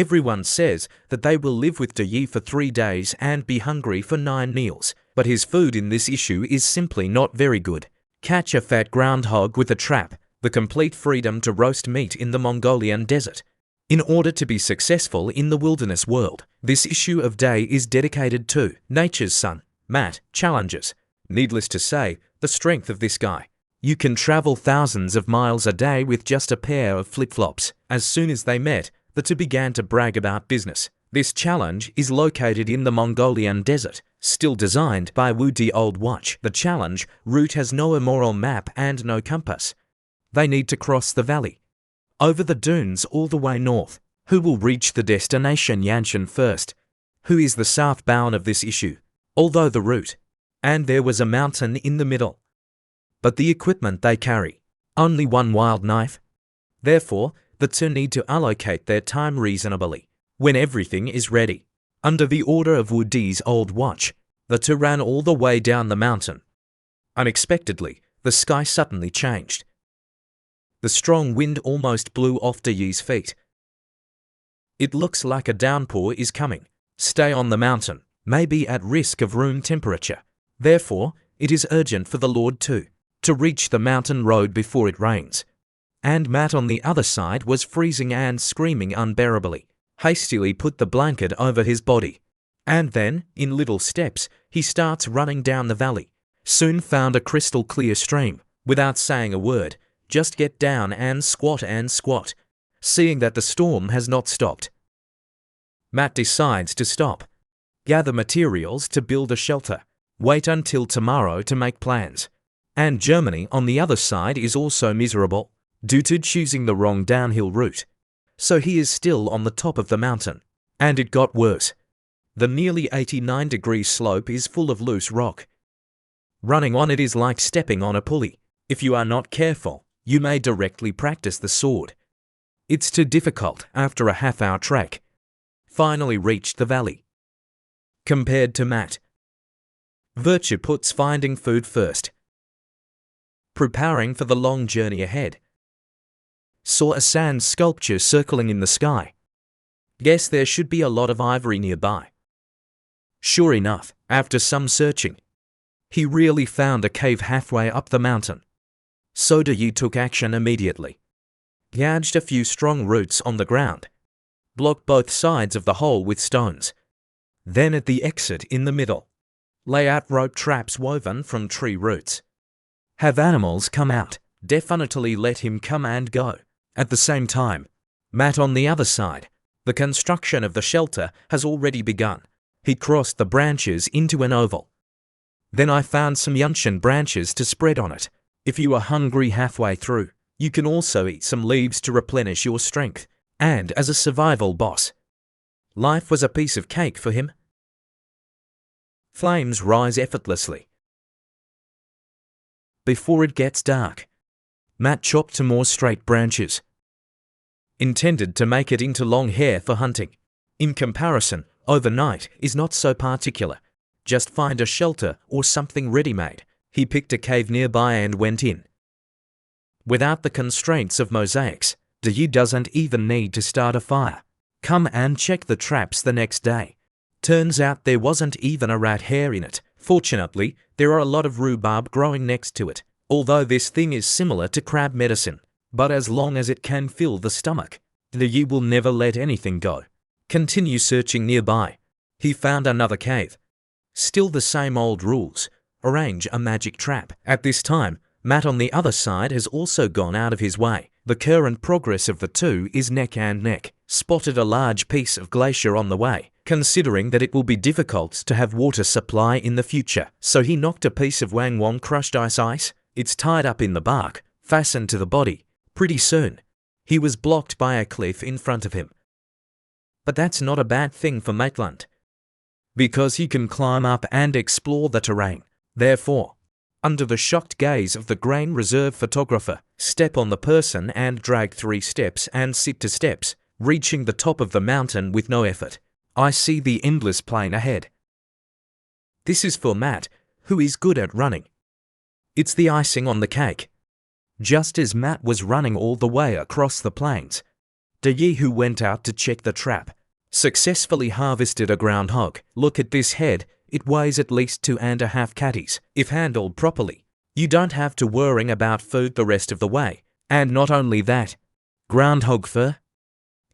Everyone says that they will live with Yi for 3 days and be hungry for 9 meals, but his food in this issue is simply not very good. Catch a fat groundhog with a trap, the complete freedom to roast meat in the Mongolian desert. In order to be successful in the wilderness world, this issue of day is dedicated to nature's son, Matt, challenges. Needless to say, the strength of this guy. You can travel thousands of miles a day with just a pair of flip-flops. As soon as they met, the two began to brag about business. This challenge is located in the Mongolian desert, still designed by Woody Old Watch. The challenge route has no immoral map and no compass. They need to cross the valley, over the dunes all the way north. Who will reach the destination Yanshan first? Who is the southbound of this issue? Although the route, and there was a mountain in the middle. But the equipment they carry, only one wild knife. Therefore, the two need to allocate their time reasonably. When everything is ready, under the order of Woody's Old Watch, the two ran all the way down the mountain. Unexpectedly, the sky suddenly changed. The strong wind almost blew off Yi's feet. It looks like a downpour is coming. Stay on the mountain, may be at risk of room temperature. Therefore, it is urgent for the Lord to reach the mountain road before it rains. And Matt on the other side was freezing and screaming unbearably. Hastily put the blanket over his body. And then, in little steps, he starts running down the valley. Soon found a crystal clear stream. Without saying a word, just get down and squat. Seeing that the storm has not stopped, Matt decides to stop. Gather materials to build a shelter. Wait until tomorrow to make plans. And Germany on the other side is also miserable, due to choosing the wrong downhill route. So he is still on the top of the mountain. And it got worse. The nearly 89-degree slope is full of loose rock. Running on it is like stepping on a pulley. If you are not careful, you may directly practice the sword. It's too difficult after a half-hour trek. Finally reached the valley. Compared to Matt, Virtue puts finding food first. Preparing for the long journey ahead. Saw a sand sculpture circling in the sky. Guess there should be a lot of ivory nearby. Sure enough, after some searching, he really found a cave halfway up the mountain. So Yi took action immediately. Gouged a few strong roots on the ground. Blocked both sides of the hole with stones. Then at the exit in the middle, lay out rope traps woven from tree roots. Have animals come out. Definitely let him come and go. At the same time, Matt on the other side, the construction of the shelter has already begun. He crossed the branches into an oval. Then I found some Yanshan branches to spread on it. If you are hungry halfway through, you can also eat some leaves to replenish your strength. And as a survival boss, life was a piece of cake for him. Flames rise effortlessly. Before it gets dark, Matt chopped some more straight branches, intended to make it into long hair for hunting. In comparison, overnight is not so particular. Just find a shelter or something ready-made. He picked a cave nearby and went in. Without the constraints of mosaics, Yi doesn't even need to start a fire. Come and check the traps the next day. Turns out there wasn't even a rat hair in it. Fortunately, there are a lot of rhubarb growing next to it, although this thing is similar to crab medicine. But as long as it can fill the stomach, Yi will never let anything go. Continue searching nearby. He found another cave. Still the same old rules. Arrange a magic trap. At this time, Matt on the other side has also gone out of his way. The current progress of the two is neck and neck. Spotted a large piece of glacier on the way, considering that it will be difficult to have water supply in the future. So he knocked a piece of Wang Wang crushed ice. It's tied up in the bark, fastened to the body. Pretty soon, he was blocked by a cliff in front of him. But that's not a bad thing for Maitland, because he can climb up and explore the terrain. Therefore, under the shocked gaze of the grain reserve photographer, step on the person and drag 3 steps and sit to steps, reaching the top of the mountain with no effort. I see the endless plain ahead. This is for Matt, who is good at running. It's the icing on the cake. Just as Matt was running all the way across the plains, Yi, who went out to check the trap, successfully harvested a groundhog. Look at this head, it weighs at least 2.5 kgs. If handled properly, you don't have to worry about food the rest of the way. And not only that, groundhog fur.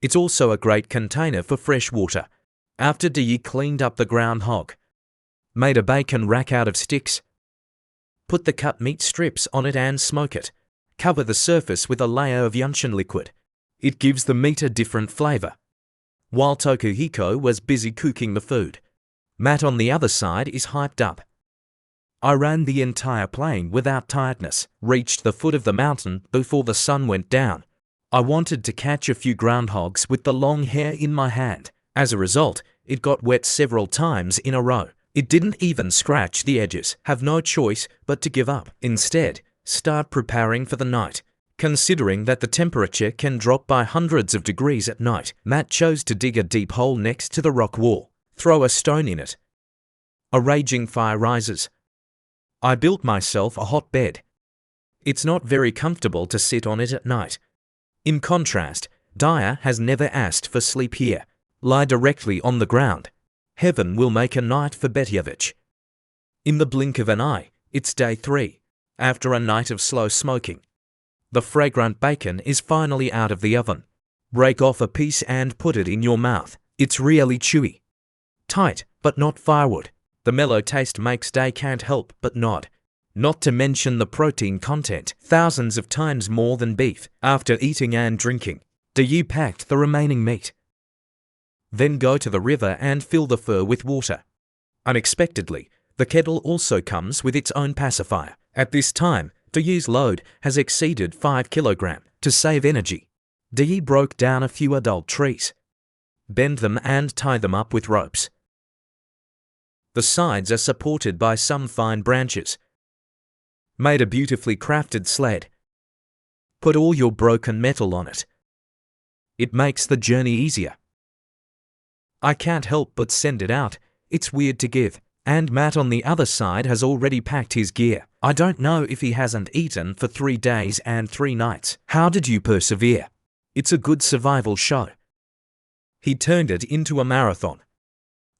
It's also a great container for fresh water. After Yi cleaned up the groundhog, made a bacon rack out of sticks, put the cut meat strips on it and smoke it. Cover the surface with a layer of yunchen liquid. It gives the meat a different flavor. While Tokuhiko was busy cooking the food, Matt on the other side is hyped up. I ran the entire plane without tiredness, reached the foot of the mountain before the sun went down. I wanted to catch a few groundhogs with the long hair in my hand. As a result, it got wet several times in a row. It didn't even scratch the edges. Have no choice but to give up. Instead, start preparing for the night. Considering that the temperature can drop by hundreds of degrees at night, Matt chose to dig a deep hole next to the rock wall. Throw a stone in it. A raging fire rises. I built myself a hot bed. It's not very comfortable to sit on it at night. In contrast, Daya has never asked for sleep here. Lie directly on the ground. Heaven will make a night for Betyovich. In the blink of an eye, it's day 3. After a night of slow smoking, the fragrant bacon is finally out of the oven. Break off a piece and put it in your mouth. It's really chewy. Tight, but not firewood. The mellow taste makes Day can't help but nod. Not to mention the protein content, thousands of times more than beef. After eating and drinking, Yi packed the remaining meat. Then go to the river and fill the fur with water. Unexpectedly, the kettle also comes with its own pacifier. At this time, Yi's load has exceeded 5 kilograms. To save energy, Yi broke down a few adult trees, bend them and tie them up with ropes. The sides are supported by some fine branches. Made a beautifully crafted sled. Put all your broken metal on it. It makes the journey easier. I can't help but send it out. It's weird to give. And Matt on the other side has already packed his gear. I don't know if he hasn't eaten for 3 days and 3 nights. How did you persevere? It's a good survival show. He turned it into a marathon.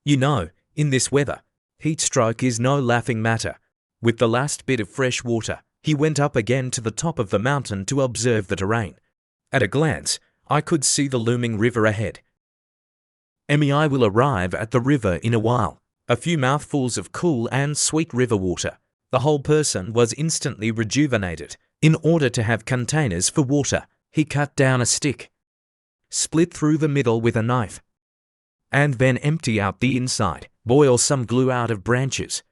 You know, in this weather, heat stroke is no laughing matter. With the last bit of fresh water, he went up again to the top of the mountain to observe the terrain. At a glance, I could see the looming river ahead. I will arrive at the river in a while. A few mouthfuls of cool and sweet river water. The whole person was instantly rejuvenated. In order to have containers for water, he cut down a stick, split through the middle with a knife, and then empty out the inside. Boil some glue out of branches.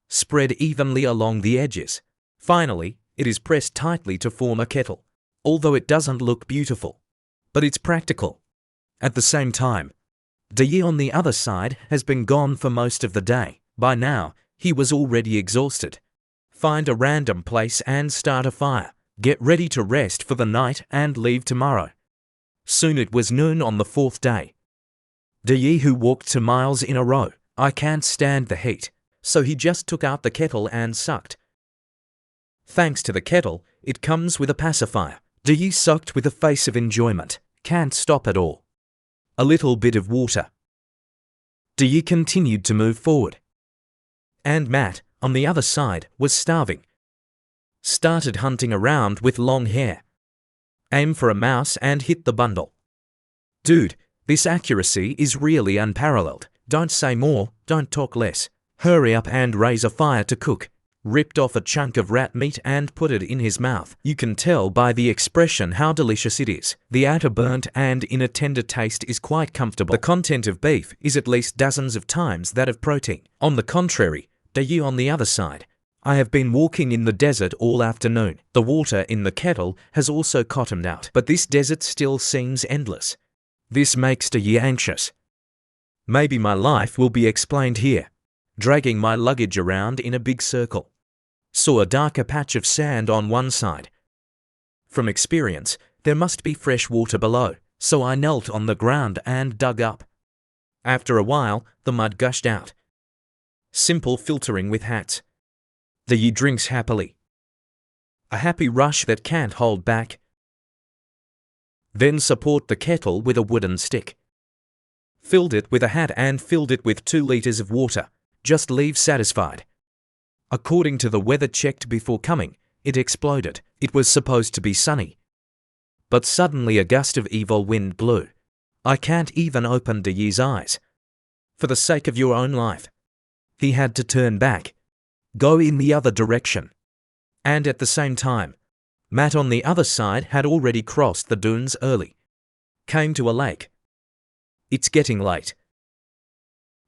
Spread evenly along the edges. Finally, it is pressed tightly to form a kettle. Although it doesn't look beautiful, but it's practical. At the same time, Yi on the other side has been gone for most of the day. By now, he was already exhausted. Find a random place and start a fire. Get ready to rest for the night and leave tomorrow. Soon it was noon on the 4th day. Yi, who walked 2 miles in a row, I can't stand the heat, so he just took out the kettle and sucked. Thanks to the kettle, it comes with a pacifier. Yi sucked with a face of enjoyment. Can't stop at all. A little bit of water. Yi continued to move forward. And Matt, on the other side, was starving. Started hunting around with long hair. Aim for a mouse and hit the bundle. Dude, this accuracy is really unparalleled. Don't say more, don't talk less. Hurry up and raise a fire to cook. Ripped off a chunk of rat meat and put it in his mouth. You can tell by the expression how delicious it is. The outer burnt and inner tender taste is quite comfortable. The content of beef is at least dozens of times that of protein. On the contrary, Yi on the other side, I have been walking in the desert all afternoon. The water in the kettle has also cottoned out, but this desert still seems endless. This makes Yi anxious. Maybe my life will be explained here. Dragging my luggage around in a big circle. Saw a darker patch of sand on one side. From experience, there must be fresh water below, so I knelt on the ground and dug up. After a while, the mud gushed out. Simple filtering with hats. Yi drinks happily. A happy rush that can't hold back. Then support the kettle with a wooden stick. Filled it with a hat and filled it with 2 liters of water. Just leave satisfied. According to the weather checked before coming, it exploded. It was supposed to be sunny. But suddenly a gust of evil wind blew. I can't even open Deyi's eyes. For the sake of your own life. He had to turn back. Go in the other direction. And at the same time, Matt on the other side had already crossed the dunes early. Came to a lake. It's getting late.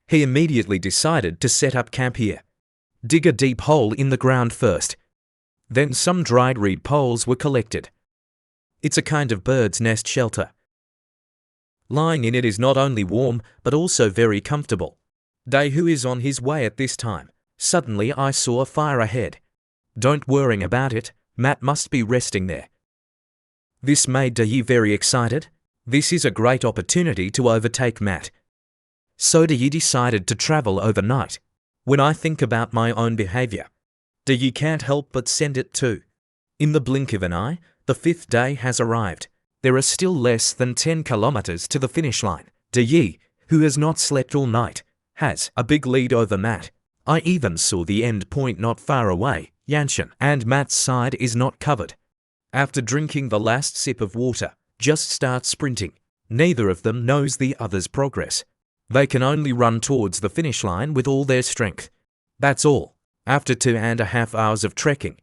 He immediately decided to set up camp here. Dig a deep hole in the ground first. Then some dried reed poles were collected. It's a kind of bird's nest shelter. Lying in it is not only warm, but also very comfortable. Deyi is on his way at this time. Suddenly I saw a fire ahead. Don't worry about it, Matt must be resting there. This made Deyi very excited. This is a great opportunity to overtake Matt. So Deyi decided to travel overnight. When I think about my own behavior, Deyi can't help but send it too. In the blink of an eye, the 5th day has arrived. There are still less than 10 kilometers to the finish line. Deyi, who has not slept all night, has a big lead over Matt. I even saw the end point not far away, Yanshan, and Matt's side is not covered. After drinking the last sip of water, just start sprinting. Neither of them knows the other's progress. They can only run towards the finish line with all their strength. That's all. After 2.5 hours of trekking,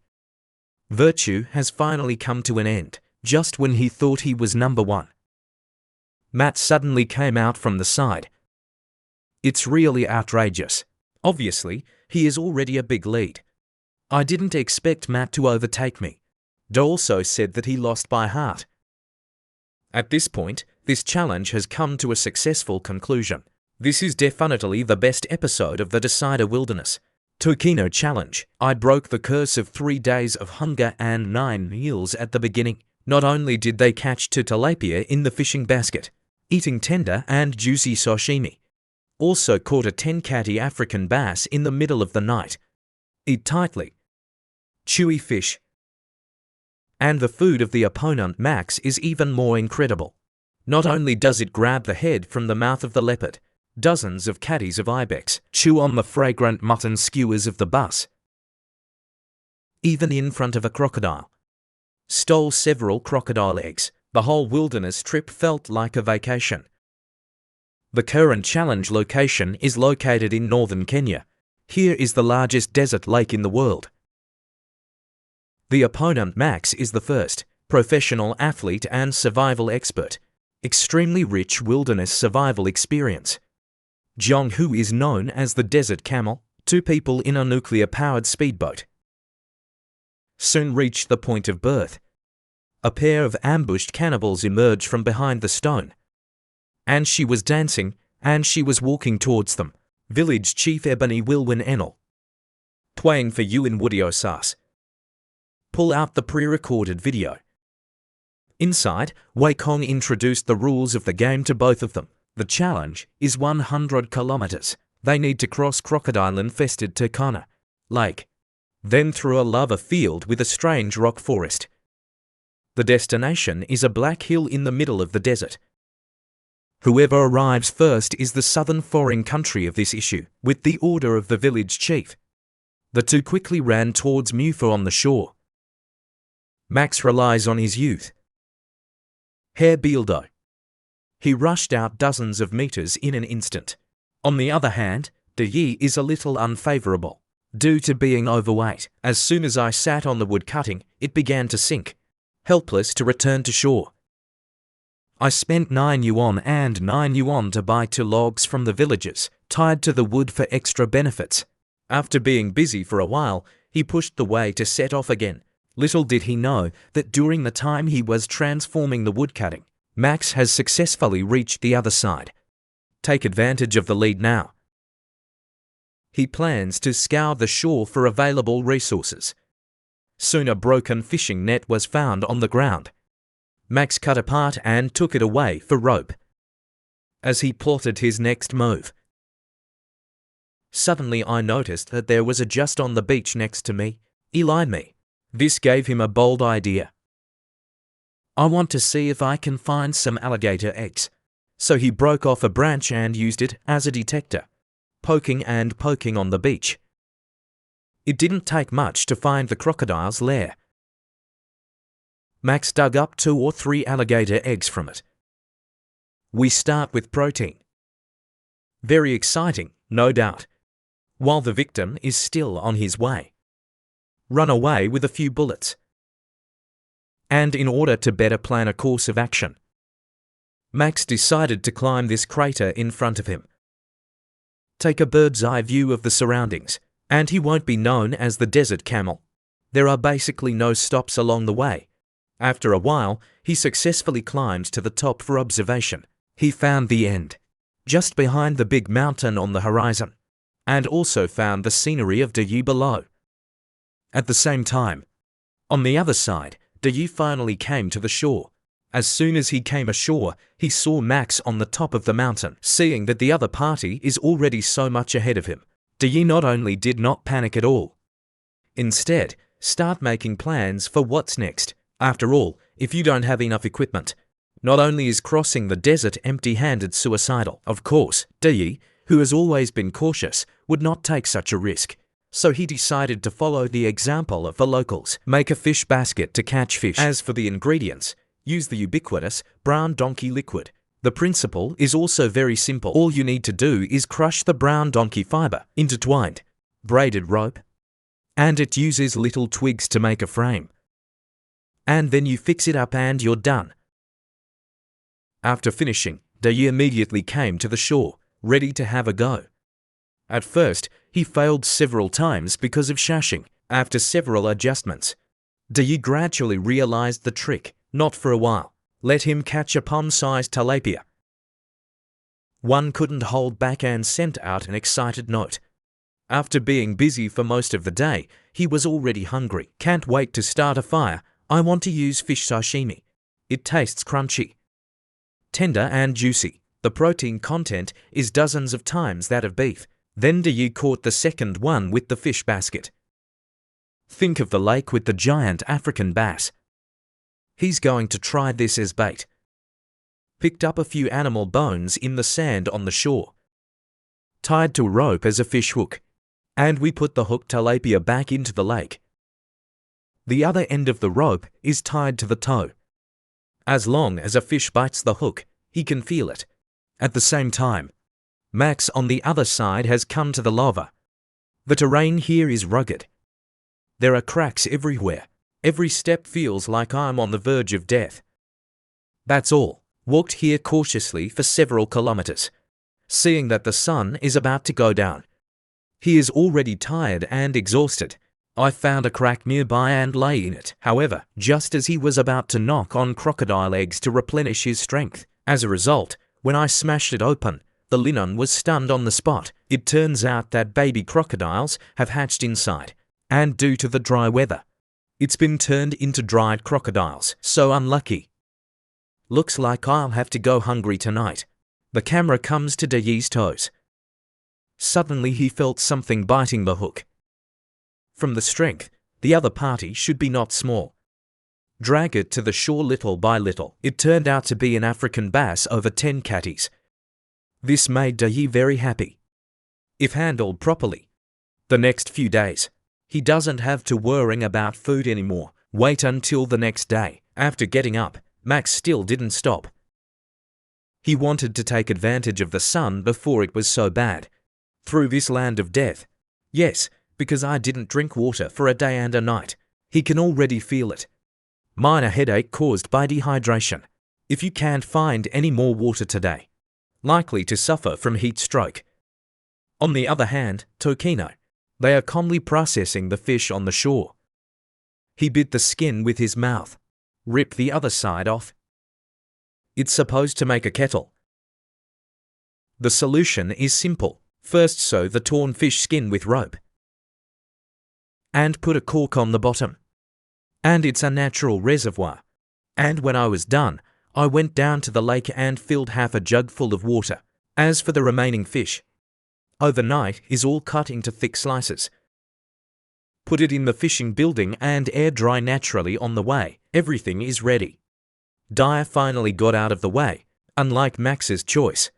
Virtue has finally come to an end, just when he thought he was number 1. Matt suddenly came out from the side. It's really outrageous. Obviously, he is already a big lead. I didn't expect Matt to overtake me. De also said that he lost by heart. At this point, this challenge has come to a successful conclusion. This is definitely the best episode of the Decider Wilderness. Tokino Challenge. I broke the curse of 3 days of hunger and 9 meals at the beginning. Not only did they catch 2 tilapia in the fishing basket, eating tender and juicy sashimi, also caught a 10-catty African bass in the middle of the night. Eat tightly. Chewy fish. And the food of the opponent Max is even more incredible. Not only does it grab the head from the mouth of the leopard, dozens of catties of ibex chew on the fragrant mutton skewers of the bus. Even in front of a crocodile. Stole several crocodile eggs. The whole wilderness trip felt like a vacation. The current challenge location is located in northern Kenya. Here is the largest desert lake in the world. The opponent Max is the first, professional athlete and survival expert. Extremely rich wilderness survival experience. Jong-Hu is known as the Desert Camel, 2 people in a nuclear-powered speedboat. Soon reached the point of birth. A pair of ambushed cannibals emerged from behind the stone. And she was dancing, and she was walking towards them. Village Chief Ebony Wilwin Enel. Twang for you in Woodyosas. Pull out the pre-recorded video. Inside, Wei Kong introduced the rules of the game to both of them. The challenge is 100 kilometers. They need to cross crocodile-infested Turkana Lake, then through a lava field with a strange rock forest. The destination is a black hill in the middle of the desert. Whoever arrives first is the southern foreign country of this issue, with the order of the village chief. The 2 quickly ran towards Mufa on the shore. Max relies on his youth. Herr Bieldo. He rushed out dozens of meters in an instant. On the other hand, Deyi is a little unfavorable, due to being overweight. As soon as I sat on the wood cutting, it began to sink, helpless to return to shore. I spent 9 yuan and 9 yuan to buy 2 logs from the villagers, tied to the wood for extra benefits. After being busy for a while, he pushed the way to set off again. Little did he know that during the time he was transforming the woodcutting, Max has successfully reached the other side. Take advantage of the lead now. He plans to scour the shore for available resources. Soon a broken fishing net was found on the ground. Max cut apart and took it away for rope. As he plotted his next move, suddenly I noticed that there was a just on the beach next to me. Eli me. This gave him a bold idea. I want to see if I can find some alligator eggs. So he broke off a branch and used it as a detector, poking and poking on the beach. It didn't take much to find the crocodile's lair. Max dug up 2 or 3 alligator eggs from it. We start with protein. Very exciting, no doubt, while the victim is still on his way. Run away with a few bullets. And in order to better plan a course of action, Max decided to climb this crater in front of him. Take a bird's eye view of the surroundings, and he won't be known as the desert camel. There are basically no stops along the way. After a while, he successfully climbed to the top for observation. He found the end, just behind the big mountain on the horizon, and also found the scenery of Dayi below. At the same time, on the other side, Dayi finally came to the shore. As soon as he came ashore, he saw Max on the top of the mountain. Seeing that the other party is already so much ahead of him, Dayi not only did not panic at all, instead, start making plans for what's next. After all, if you don't have enough equipment, not only is crossing the desert empty-handed suicidal. Of course, Dayi, who has always been cautious, would not take such a risk. So he decided to follow the example of the locals. Make a fish basket to catch fish. As for the ingredients, use the ubiquitous brown donkey liquid. The principle is also very simple. All you need to do is crush the brown donkey fiber, intertwined, braided rope, and it uses little twigs to make a frame. And then you fix it up and you're done. After finishing, Dayi immediately came to the shore, ready to have a go. At first, he failed several times because of shashing. After several adjustments, Dayi gradually realized the trick. Not for a while. Let him catch a palm-sized tilapia. One couldn't hold back and sent out an excited note. After being busy for most of the day, he was already hungry. Can't wait to start a fire. I want to use fish sashimi. It tastes crunchy, tender and juicy. The protein content is dozens of times that of beef. Then Dayi caught the second one with the fish basket. Think of the lake with the giant African bass. He's going to try this as bait. Picked up a few animal bones in the sand on the shore, tied to a rope as a fish hook, and we put the hooked tilapia back into the lake. The other end of the rope is tied to the toe. As long as a fish bites the hook, he can feel it. At the same time, Max on the other side has come to the lava. The terrain here is rugged. There are cracks everywhere. Every step feels like I'm on the verge of death. That's all. Walked here cautiously for several kilometers, seeing that the sun is about to go down. He is already tired and exhausted. I found a crack nearby and lay in it. However, just as he was about to knock on crocodile eggs to replenish his strength, as a result, when I smashed it open, the linen was stunned on the spot. It turns out that baby crocodiles have hatched inside, and due to the dry weather, it's been turned into dried crocodiles. So unlucky. Looks like I'll have to go hungry tonight. The camera comes to Dayi's toes. Suddenly he felt something biting the hook. From the strength, the other party should be not small. Drag it to the shore little by little. It turned out to be an African bass over 10 catties. This made Dayi very happy. If handled properly, the next few days, he doesn't have to worrying about food anymore. Wait until the next day. After getting up, Max still didn't stop. He wanted to take advantage of the sun before it was so bad. Through this land of death. Yes, because I didn't drink water for a day and a night. He can already feel it. Minor headache caused by dehydration. If you can't find any more water today, likely to suffer from heat stroke. On the other hand, Tokino. They are calmly processing the fish on the shore. He bit the skin with his mouth, ripped the other side off. It's supposed to make a kettle. The solution is simple. First sew the torn fish skin with rope and put a cork on the bottom. And it's a natural reservoir. And when I was done, I went down to the lake and filled half a jug full of water. As for the remaining fish, overnight is all cut into thick slices. Put it in the fishing building and air dry naturally on the way. Everything is ready. Dai finally got out of the way, unlike Max's choice.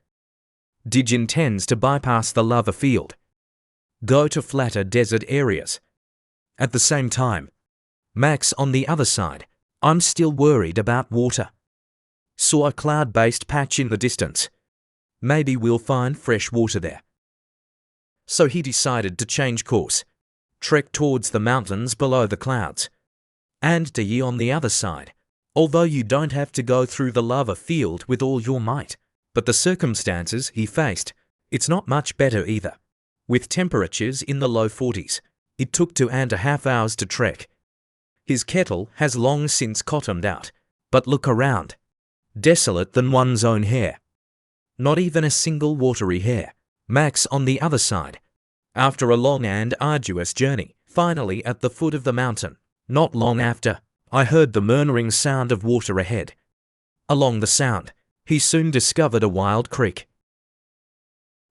Dij intends to bypass the lava field, go to flatter desert areas. At the same time, Max on the other side, I'm still worried about water. Saw a cloud-based patch in the distance. Maybe we'll find fresh water there. So he decided to change course, trek towards the mountains below the clouds. And Dai on the other side, although you don't have to go through the lava field with all your might, but the circumstances he faced, it's not much better either. With temperatures in the low 40s, it took 2.5 hours to trek. His kettle has long since cottoned out, but look around. Desolate than one's own hair. Not even a single watery hair. Max on the other side, after a long and arduous journey, finally at the foot of the mountain. Not long after, I heard the murmuring sound of water ahead. Along the sound, he soon discovered a wild creek.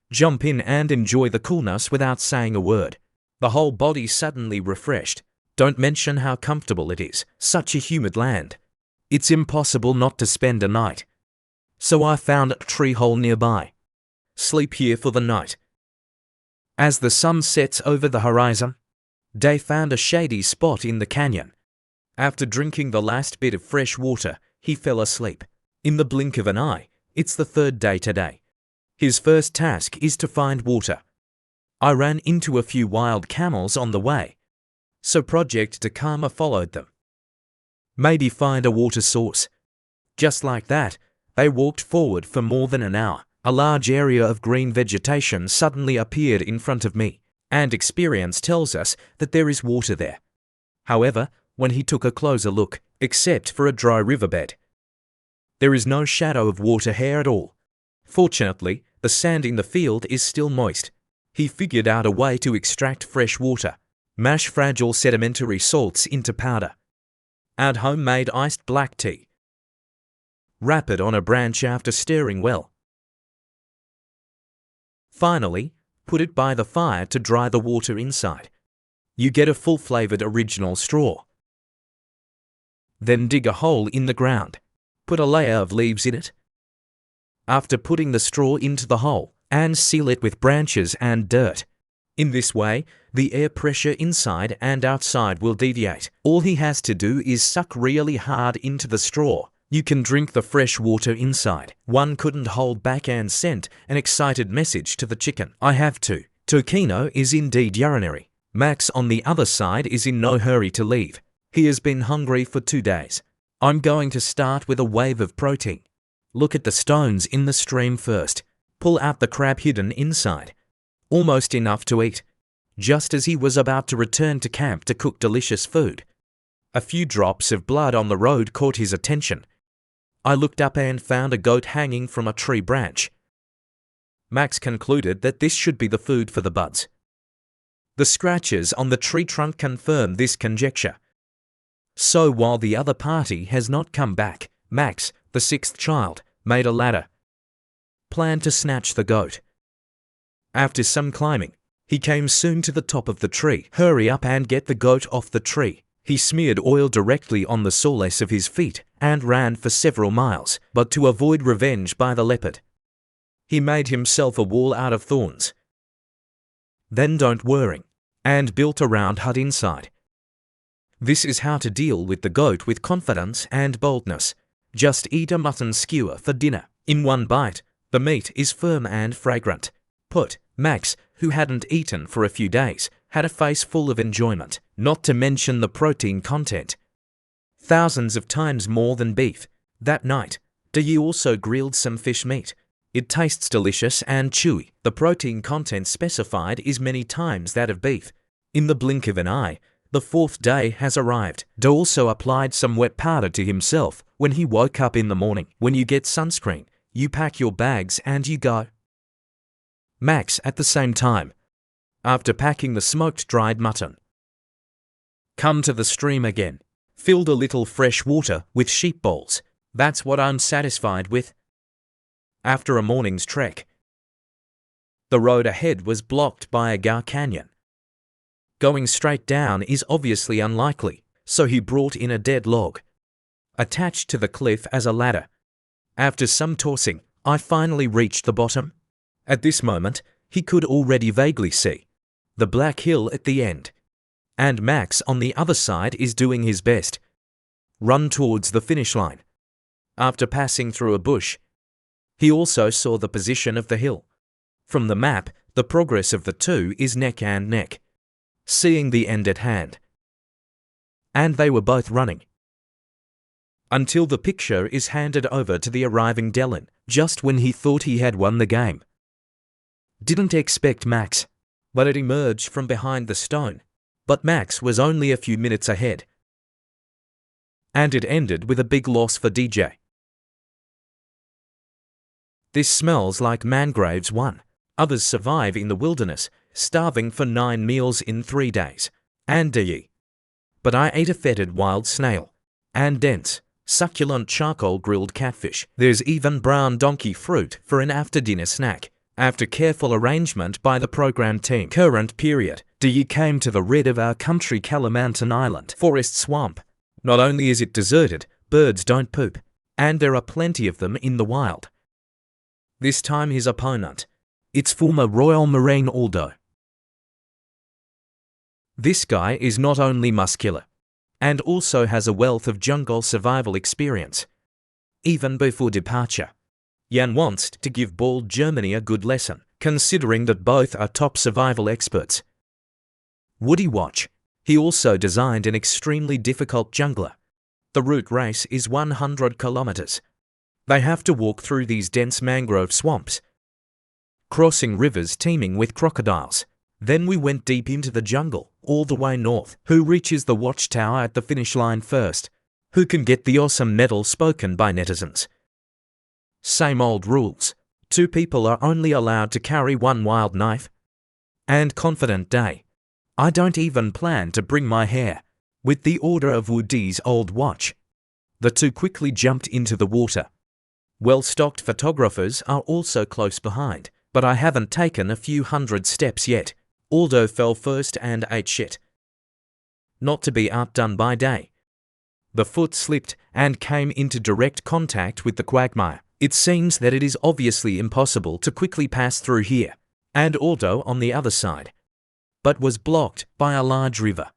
Jump in and enjoy the coolness without saying a word. The whole body suddenly refreshed. Don't mention how comfortable it is. Such a humid land. It's impossible not to spend a night. So I found a tree hole nearby. Sleep here for the night. As the sun sets over the horizon, Dai found a shady spot in the canyon. After drinking the last bit of fresh water, he fell asleep. In the blink of an eye, it's the third day today. His first task is to find water. I ran into a few wild camels on the way, so Project Takama followed them. Maybe find a water source. Just like that, they walked forward for more than an hour. A large area of green vegetation suddenly appeared in front of me, and experience tells us that there is water there. However, when he took a closer look, except for a dry riverbed, there is no shadow of water here at all. Fortunately, the sand in the field is still moist. He figured out a way to extract fresh water. Mash fragile sedimentary salts into powder. Add homemade iced black tea. Wrap it on a branch after stirring well. Finally, put it by the fire to dry the water inside. You get a full-flavored original straw. Then dig a hole in the ground. Put a layer of leaves in it. After putting the straw into the hole, and seal it with branches and dirt. In this way, the air pressure inside and outside will deviate. All he has to do is suck really hard into the straw. You can drink the fresh water inside. One couldn't hold back and sent an excited message to the chicken. I have to. Tokino is indeed urinary. Max on the other side is in no hurry to leave. He has been hungry for 2 days. I'm going to start with a wave of protein. Look at the stones in the stream first. Pull out the crab hidden inside. Almost enough to eat. Just as he was about to return to camp to cook delicious food, a few drops of blood on the road caught his attention. I looked up and found a goat hanging from a tree branch. Max concluded that this should be the food for the buds. The scratches on the tree trunk confirmed this conjecture. So while the other party has not come back, Max, the 6th child, made a ladder. Planned to snatch the goat. After some climbing, he came soon to the top of the tree. Hurry up and get the goat off the tree. He smeared oil directly on the soles of his feet and ran for several miles, but to avoid revenge by the leopard, he made himself a wall out of thorns. Then don't worry, and built a round hut inside. This is how to deal with the goat with confidence and boldness. Just eat a mutton skewer for dinner. In one bite, the meat is firm and fragrant. Max, who hadn't eaten for a few days, had a face full of enjoyment, not to mention the protein content. Thousands of times more than beef. That night, Dai also grilled some fish meat. It tastes delicious and chewy. The protein content specified is many times that of beef. In the blink of an eye, the 4th day has arrived. Dai also applied some wet powder to himself when he woke up in the morning. When you get sunscreen, you pack your bags and you go. Max at the same time, after packing the smoked dried mutton. Come to the stream again. Filled a little fresh water with sheep bowls. That's what I'm satisfied with. After a morning's trek, the road ahead was blocked by a gar canyon. Going straight down is obviously unlikely, so he brought in a dead log. attached to the cliff as a ladder. After some tossing, I finally reached the bottom. At this moment, he could already vaguely see the black hill at the end. And Max on the other side is doing his best. Run towards the finish line. After passing through a bush, he also saw the position of the hill. From the map, the progress of the two is neck and neck, seeing the end at hand. And they were both running. Until the picture is handed over to the arriving Dylan, just when he thought he had won the game. Didn't expect Max, but it emerged from behind the stone. But Max was only a few minutes ahead. And it ended with a big loss for DJ. This smells like mangroves 1. Others survive in the wilderness, starving for 9 meals in 3 days. And DE. But I ate a fetid wild snail. And dense, succulent charcoal grilled catfish. There's even brown donkey fruit for an after-dinner snack. After careful arrangement by the program team. Current period. DE came to the red of our country Kalimantan Island forest swamp. Not only is it deserted, birds don't poop. And there are plenty of them in the wild. This time his opponent. It's former Royal Marine Aldo. This guy is not only muscular, and also has a wealth of jungle survival experience. Even before departure, Jan wants to give bald Germany a good lesson, considering that both are top survival experts. Woody watch. He also designed an extremely difficult jungler. The route race is 100 kilometers. They have to walk through these dense mangrove swamps, crossing rivers teeming with crocodiles. Then we went deep into the jungle, all the way north. Who reaches the watchtower at the finish line first? Who can get the awesome medal spoken by netizens? Same old rules. 2 people are only allowed to carry 1 wild knife. And confident day. I don't even plan to bring my hair. With the order of Woody's old watch. The 2 quickly jumped into the water. Well-stocked photographers are also close behind, but I haven't taken a few hundred steps yet. Aldo fell first and ate shit. Not to be outdone by day. The foot slipped and came into direct contact with the quagmire. It seems that it is obviously impossible to quickly pass through here, and Aldo on the other side, but was blocked by a large river.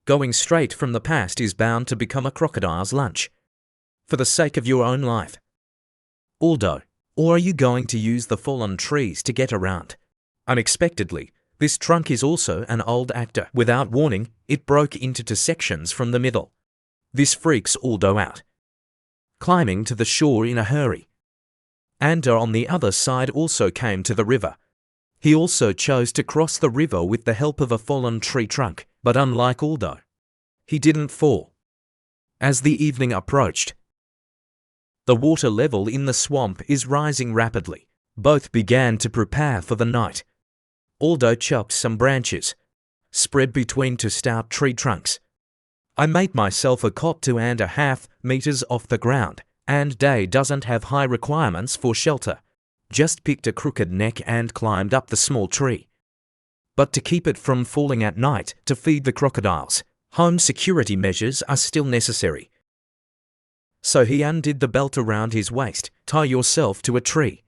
Going straight from the past is bound to become a crocodile's lunch. For the sake of your own life, Aldo, or are you going to use the fallen trees to get around? Unexpectedly, this trunk is also an old actor. Without warning, it broke into 2 sections from the middle. This freaks Aldo out. Climbing to the shore in a hurry. Anda on the other side also came to the river. He also chose to cross the river with the help of a fallen tree trunk, but unlike Aldo, he didn't fall. As the evening approached, the water level in the swamp is rising rapidly. Both began to prepare for the night. Aldo chopped some branches, spread between 2 stout tree trunks. I made myself a cot 2.5 meters off the ground, and Day doesn't have high requirements for shelter. Just picked a crooked neck and climbed up the small tree. But to keep it from falling at night to feed the crocodiles, home security measures are still necessary. So he undid the belt around his waist. Tie yourself to a tree.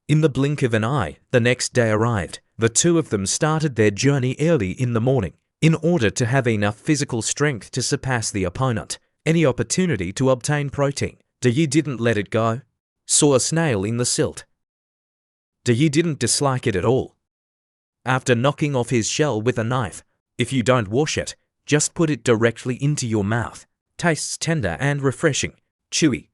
In the blink of an eye, the next day arrived. The 2 of them started their journey early in the morning, in order to have enough physical strength to surpass the opponent. Any opportunity to obtain protein. Dayi didn't let it go. Saw a snail in the silt. Dayi didn't dislike it at all. After knocking off his shell with a knife, if you don't wash it, just put it directly into your mouth. Tastes tender and refreshing, chewy.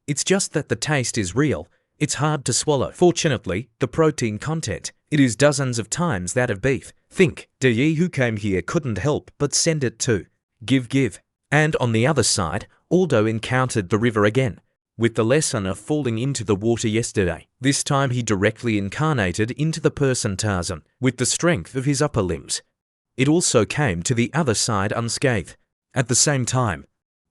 It's just that the taste is real. It's hard to swallow. Fortunately, the protein content, it is dozens of times that of beef. Think, Dayi who came here couldn't help but send it to give. And on the other side, Aldo encountered the river again, with the lesson of falling into the water yesterday. This time he directly incarnated into the person Tarzan, with the strength of his upper limbs. It also came to the other side unscathed. At the same time,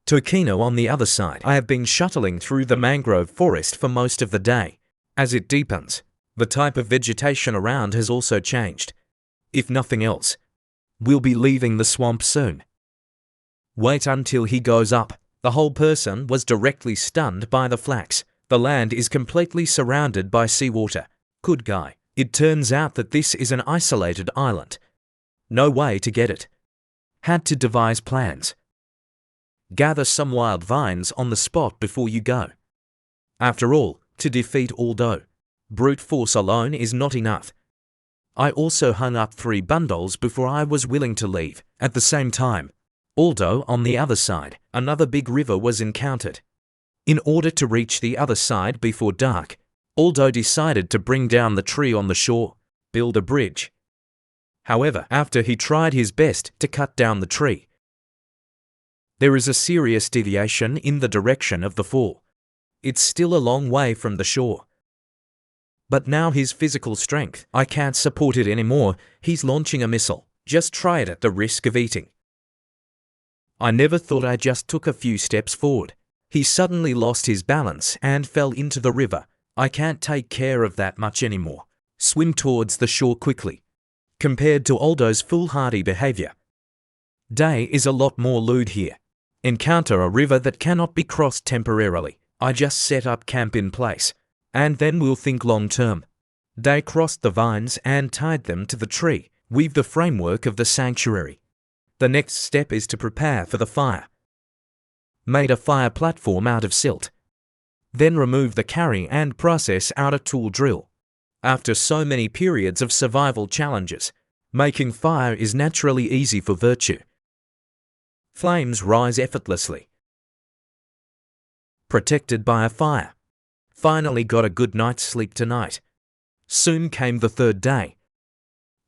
Tokino on the other side. I have been shuttling through the mangrove forest for most of the day. As it deepens, the type of vegetation around has also changed. If nothing else, we'll be leaving the swamp soon. Wait until he goes up. The whole person was directly stunned by the flax. The land is completely surrounded by seawater. Good guy. It turns out that this is an isolated island. No way to get it. Had to devise plans. Gather some wild vines on the spot before you go. After all, to defeat Aldo, brute force alone is not enough. I also hung up 3 bundles before I was willing to leave. At the same time, Aldo on the other side, another big river was encountered. In order to reach the other side before dark, Aldo decided to bring down the tree on the shore, build a bridge. However, after he tried his best to cut down the tree, there is a serious deviation in the direction of the fall. It's still a long way from the shore. But now his physical strength, I can't support it anymore, he's launching a missile. Just try it at the risk of eating. I never thought I just took a few steps forward. He suddenly lost his balance and fell into the river. I can't take care of that much anymore. Swim towards the shore quickly. Compared to Aldo's foolhardy behavior, Day is a lot more lewd here. Encounter a river that cannot be crossed temporarily. I just set up camp in place, and then we'll think long term. Day crossed the vines and tied them to the tree, weave the framework of the sanctuary. The next step is to prepare for the fire. Made a fire platform out of silt. Then remove the carry and process out a tool drill. After so many periods of survival challenges, making fire is naturally easy for virtue. Flames rise effortlessly. Protected by a fire. Finally got a good night's sleep tonight. Soon came the 3rd day.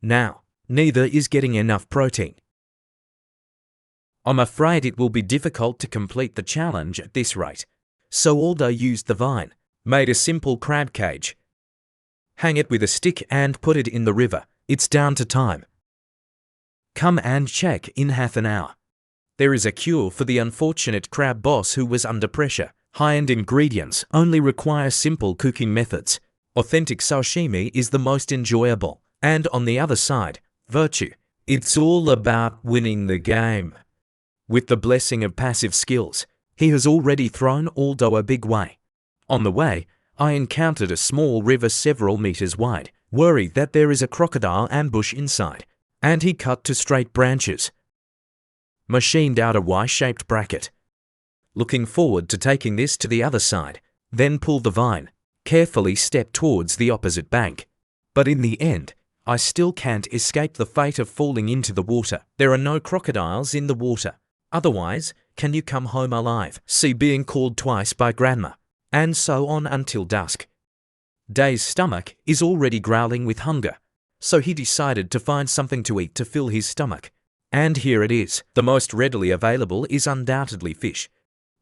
Now, neither is getting enough protein. I'm afraid it will be difficult to complete the challenge at this rate. So Aldo used the vine, made a simple crab cage. Hang it with a stick and put it in the river. It's down to time. Come and check in half an hour. There is a cure for the unfortunate crab boss who was under pressure. High-end ingredients only require simple cooking methods. Authentic sashimi is the most enjoyable. And on the other side, virtue. It's all about winning the game. With the blessing of passive skills, he has already thrown Aldo a big way. On the way, I encountered a small river several meters wide, worried that there is a crocodile ambush inside, and he cut to straight branches. Machined out a Y-shaped bracket. Looking forward to taking this to the other side, then pull the vine, carefully step towards the opposite bank. But in the end, I still can't escape the fate of falling into the water. There are no crocodiles in the water. Otherwise, can you come home alive? See being called twice by grandma. And so on until dusk. Day's stomach is already growling with hunger, so he decided to find something to eat to fill his stomach. And here it is. The most readily available is undoubtedly fish.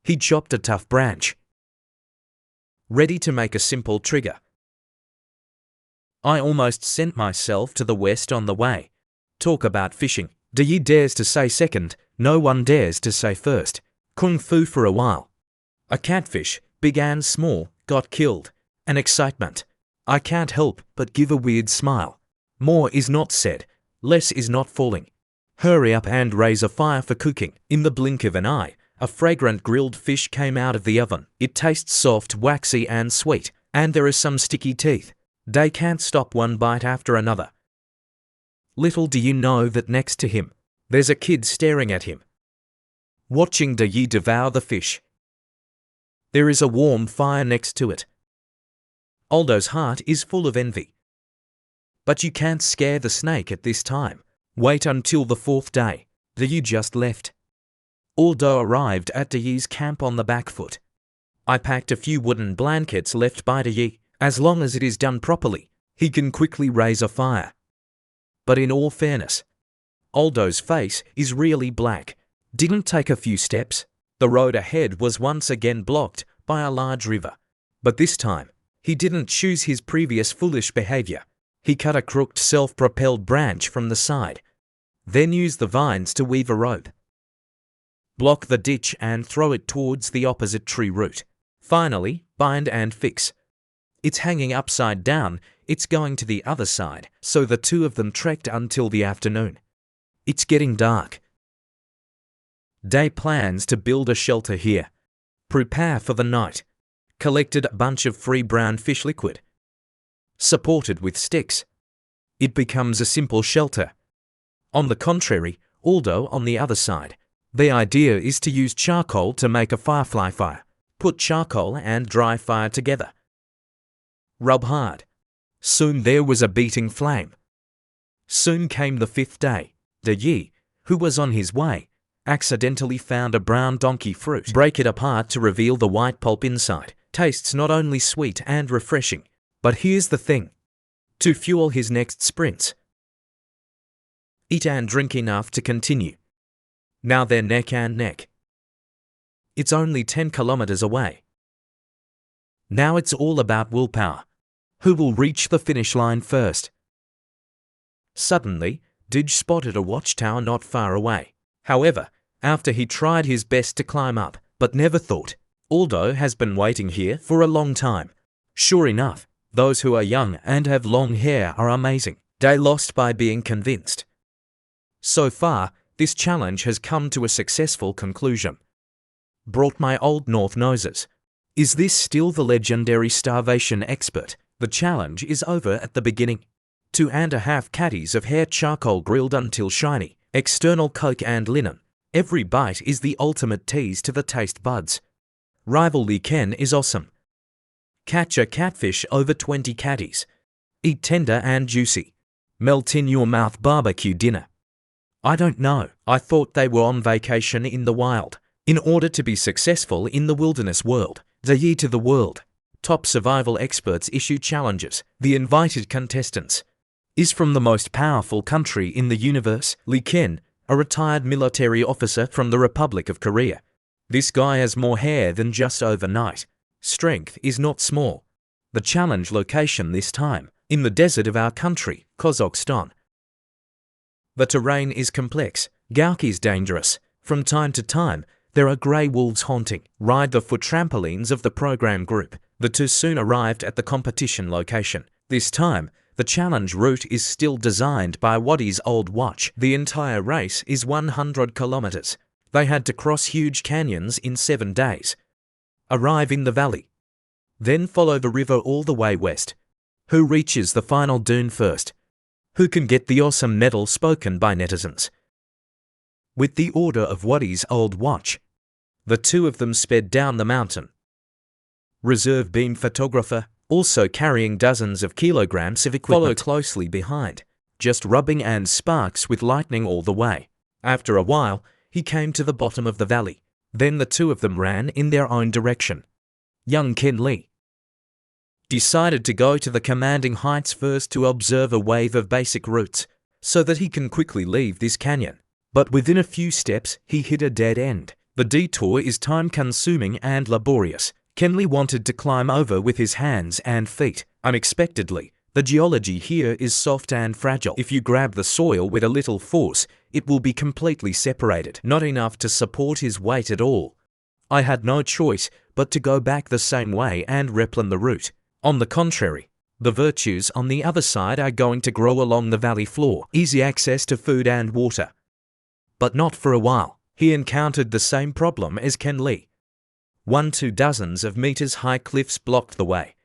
He chopped a tough branch. Ready to make a simple trigger. I almost sent myself to the west on the way. Talk about fishing. Yi dares to say second, no one dares to say first. Kung fu for a while. A catfish, big and small, got killed. An excitement. I can't help but give a weird smile. More is not said, less is not falling. Hurry up and raise a fire for cooking. In the blink of an eye, a fragrant grilled fish came out of the oven. It tastes soft, waxy and sweet, and there are some sticky teeth. Day can't stop one bite after another. Little do you know that next to him, there's a kid staring at him, watching Yi devour the fish. There is a warm fire next to it. Aldo's heart is full of envy. But you can't scare the snake at this time. Wait until the 4th day. Yi just left. Aldo arrived at Yi's camp on the back foot. I packed a few wooden blankets left by Yi. As long as it is done properly, he can quickly raise a fire. But in all fairness, Aldo's face is really black. Didn't take a few steps. The road ahead was once again blocked by a large river. But this time, he didn't choose his previous foolish behavior. He cut a crooked self-propelled branch from the side, then used the vines to weave a rope. Block the ditch and throw it towards the opposite tree root. Finally, bind and fix. It's hanging upside down, it's going to the other side, so the two of them trekked until the afternoon. It's getting dark. Day plans to build a shelter here. Prepare for the night. Collected a bunch of free brown fish liquid. Supported with sticks. It becomes a simple shelter. On the contrary, although on the other side, the idea is to use charcoal to make a firefly fire. Put charcoal and dry fire together. Rub hard. Soon there was a beating flame. Soon came the 5th day. De Yi, who was on his way, accidentally found a brown donkey fruit. Break it apart to reveal the white pulp inside. Tastes not only sweet and refreshing, but here's the thing. To fuel his next sprints. Eat and drink enough to continue. Now they're neck and neck. It's only 10 kilometers away. Now it's all about willpower. Who will reach the finish line first? Suddenly, Didge spotted a watchtower not far away. However, after he tried his best to climb up, but never thought, Aldo has been waiting here for a long time. Sure enough, those who are young and have long hair are amazing. They lost by being convinced. So far, this challenge has come to a successful conclusion. Brought my old North noses. Is this still the legendary starvation expert? The challenge is over at the beginning. 2.5 caddies of hair charcoal grilled until shiny, external coke and linen. Every bite is the ultimate tease to the taste buds. Rival Lee Ken is awesome. Catch a catfish over 20 caddies. Eat tender and juicy. Melt in your mouth barbecue dinner. I don't know, I thought they were on vacation in the wild. In order to be successful in the wilderness world, the Yi to the world. Top survival experts issue challenges. The invited contestants is from the most powerful country in the universe, Lee Ken, a retired military officer from the Republic of Korea. This guy has more hair than just overnight. Strength is not small. The challenge location this time, in the desert of our country, Kazakhstan. The terrain is complex. Gauk is dangerous. From time to time, there are grey wolves haunting. Ride the foot trampolines of the program group. The two soon arrived at the competition location. This time, the challenge route is still designed by Waddy's old watch. The entire race is 100 kilometers. They had to cross huge canyons in 7 days. Arrive in the valley. Then follow the river all the way west. Who reaches the final dune first? Who can get the awesome medal spoken by netizens? With the order of Waddy's old watch, the two of them sped down the mountain. Reserve beam photographer, also carrying dozens of kilograms of equipment, followed closely behind, just rubbing and sparks with lightning all the way. After a while, he came to the bottom of the valley. Then the two of them ran in their own direction. Young Ken Lee decided to go to the commanding heights first to observe a wave of basic routes, so that he can quickly leave this canyon. But within a few steps, he hit a dead end. The detour is time-consuming and laborious. Ken Lee wanted to climb over with his hands and feet. Unexpectedly, the geology here is soft and fragile. If you grab the soil with a little force, it will be completely separated, not enough to support his weight at all. I had no choice but to go back the same way and replan the route. On the contrary, the virtues on the other side are going to grow along the valley floor. Easy access to food and water. But not for a while. He encountered the same problem as Ken Lee. 2 dozens of meters high cliffs blocked the way.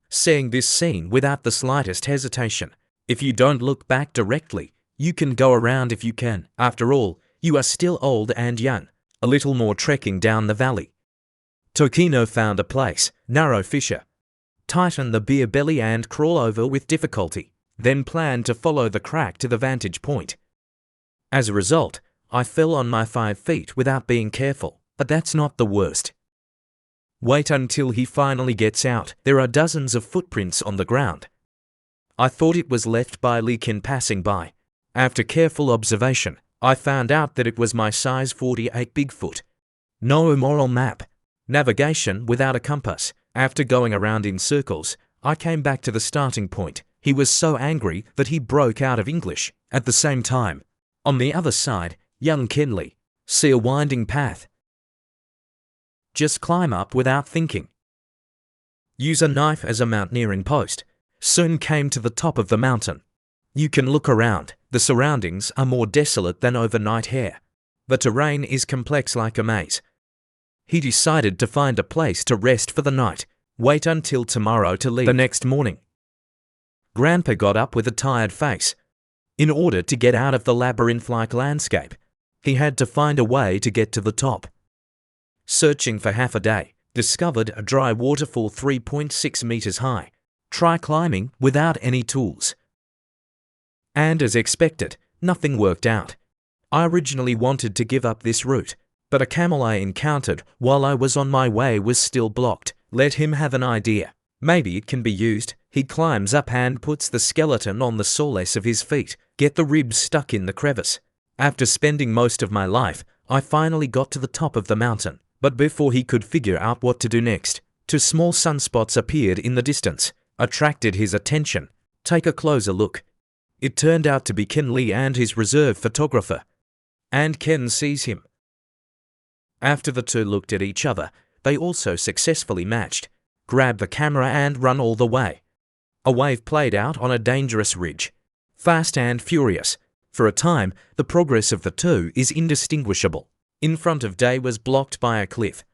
Seeing this scene without the slightest hesitation. If you don't look back directly, you can go around if you can. After all, you are still old and young. A little more trekking down the valley. Tokino found a place, narrow fissure. Tighten the beer belly and crawl over with difficulty. Then planned to follow the crack to the vantage point. As a result, I fell on my 5 feet without being careful. But that's not the worst. Wait until he finally gets out. There are dozens of footprints on the ground. I thought it was left by Lee Ken passing by. After careful observation, I found out that it was my size 48 Bigfoot. No moral map. Navigation without a compass. After going around in circles, I came back to the starting point. He was so angry that he broke out of English. At the same time, on the other side, young Ken Lee. See a winding path. Just climb up without thinking. Use a knife as a mountaineering post. Soon came to the top of the mountain. You can look around. The surroundings are more desolate than overnight hair. The terrain is complex like a maze. He decided to find a place to rest for the night, wait until tomorrow to leave. The next morning, Grandpa got up with a tired face. In order to get out of the labyrinth-like landscape, he had to find a way to get to the top. Searching for half a day, discovered a dry waterfall 3.6 meters high. Try climbing without any tools. And as expected, nothing worked out. I originally wanted to give up this route, but a camel I encountered while I was on my way was still blocked. Let him have an idea. Maybe it can be used. He climbs up and puts the skeleton on the soles of his feet, get the ribs stuck in the crevice. After spending most of my life, I finally got to the top of the mountain, but before he could figure out what to do next, two small sunspots appeared in the distance, attracted his attention. Take a closer look. It turned out to be Ken Lee and his reserve photographer. And Ken sees him. After the two looked at each other, they also successfully matched, grabbed the camera and run all the way. A wave played out on a dangerous ridge, fast and furious. For a time, the progress of the two is indistinguishable. In front of Day was blocked by a cliff.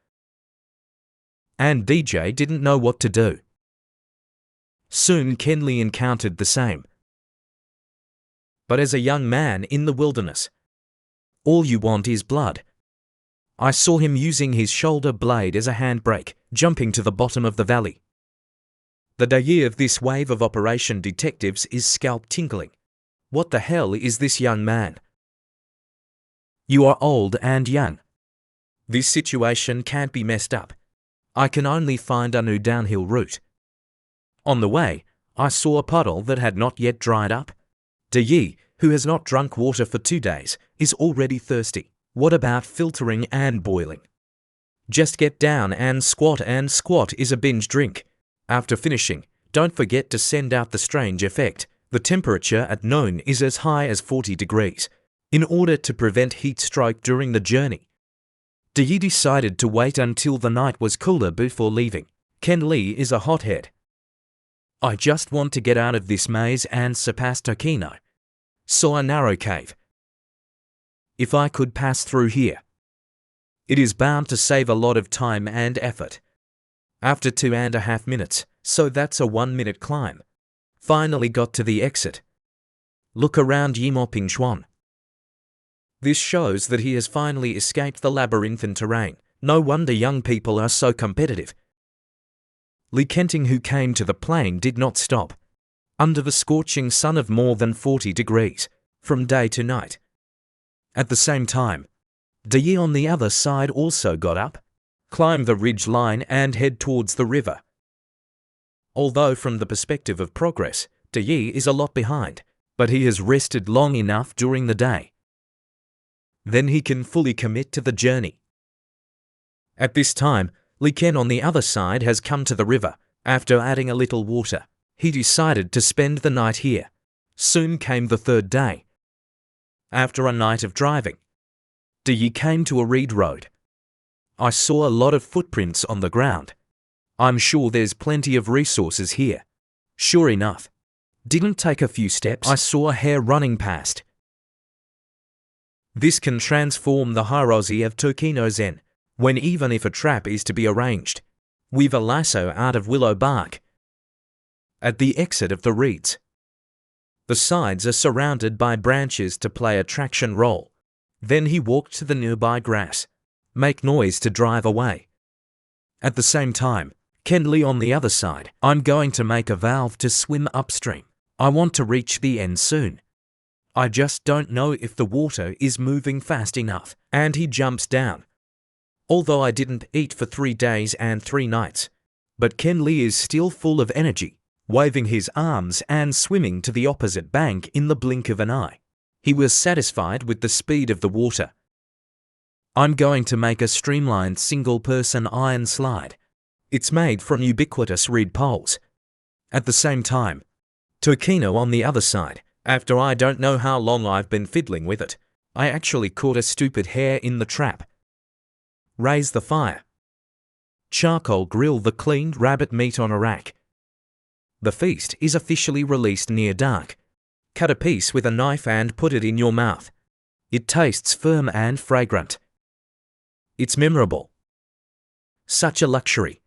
And DJ didn't know what to do. Soon Ken Lee encountered the same. But as a young man in the wilderness, all you want is blood. I saw him using his shoulder blade as a handbrake, jumping to the bottom of the valley. The day of this wave of operation detectives is scalp tingling. What the hell is this young man? You are old and young. This situation can't be messed up. I can only find a new downhill route. On the way, I saw a puddle that had not yet dried up. Yi, who has not drunk water for 2 days, is already thirsty. What about filtering and boiling? Just get down and squat is a binge drink. After finishing, don't forget to send out the strange effect. The temperature at noon is as high as 40 degrees. In order to prevent heat stroke during the journey, Yi decided to wait until the night was cooler before leaving. Ken Lee is a hothead. I just want to get out of this maze and surpass Tokino. Saw a narrow cave. If I could pass through here, it is bound to save a lot of time and effort. After 2.5 minutes, so that's a 1-minute climb. Finally got to the exit. Look around Yimo Ping Chuan. This shows that he has finally escaped the labyrinthine terrain. No wonder young people are so competitive. Lee Kenting, who came to the plane, did not stop. Under the scorching sun of more than 40 degrees, from day to night. At the same time, Yi on the other side also got up, climbed the ridge line and head towards the river. Although from the perspective of progress, Yi is a lot behind, but he has rested long enough during the day. Then he can fully commit to the journey. At this time, Lee Ken on the other side has come to the river. After adding a little water, he decided to spend the night here. Soon came the third day. After a night of driving, Yi came to a reed road. I saw a lot of footprints on the ground. I'm sure there's plenty of resources here. Sure enough, didn't take a few steps, I saw a hare running past. This can transform the Hiroshi of Tokino Zen, when even if a trap is to be arranged, weave a lasso out of willow bark. At the exit of the reeds, the sides are surrounded by branches to play a traction role. Then he walked to the nearby grass, make noise to drive away. At the same time, Ken Lee on the other side, I'm going to make a valve to swim upstream. I want to reach the end soon. I just don't know if the water is moving fast enough. And he jumps down. Although I didn't eat for 3 days and 3 nights, but Ken Lee is still full of energy, waving his arms and swimming to the opposite bank in the blink of an eye. He was satisfied with the speed of the water. I'm going to make a streamlined single-person iron slide. It's made from ubiquitous reed poles. At the same time, Tokino on the other side, after I don't know how long I've been fiddling with it, I actually caught a stupid hare in the trap. Raise the fire. Charcoal grill the cleaned rabbit meat on a rack. The feast is officially released near dark. Cut a piece with a knife and put it in your mouth. It tastes firm and fragrant. It's memorable. Such a luxury.